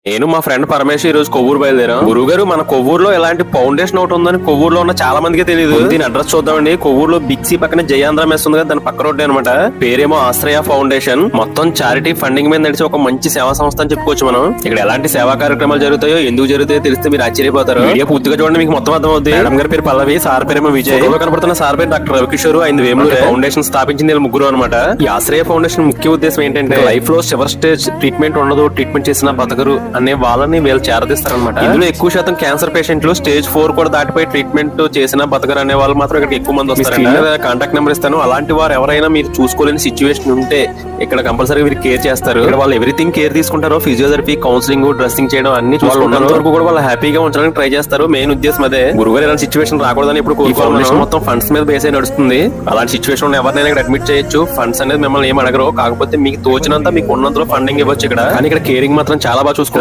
నేను మా ఫ్రెండ్ పరమేశ్వర్ ఈ రోజు కొవ్వూరు బయలుదేరాం. గురుగారు, మన కొవ్వూరులో ఇలాంటి ఫౌండేషన్ ఒకటి ఉందని కొవ్వూరులో ఉన్న చాలా మందికి తెలియదు. దీని అడ్రస్ చూద్దామండి. కొవ్వూరులో బిక్సీ పక్కన జయాంధ్ర మెస్ ఉంది కదా, దాని పక్క రోడ్డు అనమాట. పేరేమో ఆశ్రయ ఫౌండేషన్. మొత్తం చారిటీ ఫండింగ్ మీద నడిచి ఒక మంచి సేవా సంస్థ అని చెప్పుకోవచ్చు మనం. ఇక్కడ ఎలాంటి సేవా కార్యక్రమాలు జరుగుతాయో, ఎందుకు జరుగుతాయో తెలిస్తే మీరు ఆశ్చర్యపోతారు. వీడియో పూర్తిగా చూడండి, మీకు మొత్తం అర్థమవుతుంది. మేడం గారి పేరు పల్లవి, సార్ పేరేమో విజయ్. కనపడుతున్న సార్ పేరు డాక్టర్ రవికిషోర్. ఆయన వేములూరు. ఫౌండేషన్ స్థాపించింది వీళ్ళు ముగ్గురు అనమాట. ఈ ఆశ్రయ ఫౌండేషన్ ముఖ్య ఉద్దేశం ఏంటంటే, లైఫ్ లో చివరి స్టేజ్ ట్రీట్మెంట్ ఉండదు, ట్రీట్మెంట్ చేసిన బతకరు అనే వాళ్ళని వీళ్ళు చేరదీస్తారనమాట. ఇందులో ఎక్కువ శాతం క్యాన్సర్ పేషెంట్లు స్టేజ్ 4 కూడా దాటిపోయి ట్రీట్మెంట్ చేసిన బతకరు అనే వాళ్ళు మాత్రం ఇక్కడ ఎక్కువ మంది వస్తారు. కాంటాక్ట్ నెంబర్ ఇస్తాను. అలాంటి వారు ఎవరైనా మీరు చూసుకోలేని సిచ్యువేషన్ ఉంటే ఇక్కడ కంపల్సరీ మీరు కేర్ చేస్తారు. ఇక్కడ వాళ్ళు ఎవ్రీథింగ్ కేర్ తీసుకుంటారు. ఫిజియోథెరపీ, కౌన్సిలింగ్, డ్రెస్సింగ్ చేయడం అన్ని చూసుకుంటారు. వరకు కూడా వాళ్ళు హ్యాపీగా ఉంచడానికి ట్రై చేస్తారు. మెయిన్ ఉద్దేశం అదే. గురుగారు ఇలాంటి సిచ్యువేషన్ రాకూడదని ఇప్పుడు ఫౌండేషన్ మొత్తం ఫండ్స్ మీద బేస్ అయి నడుస్తుంది. అలాంటి సిచ్యువేషన్ ఎవరినైనా ఇక్కడ అడ్మిట్ చేయొచ్చు. ఫండ్స్ అనేది మిమ్మల్ని ఏం అడగరు. కాకపోతే మీకు తోచినంత, మీకు ఉన్నంతలో ఫండింగ్ ఇవ్వచ్చు ఇక్కడ. కానీ ఇక్కడ కేరింగ్ మాత్రం చాలా బాగా చూసుకుంటారు.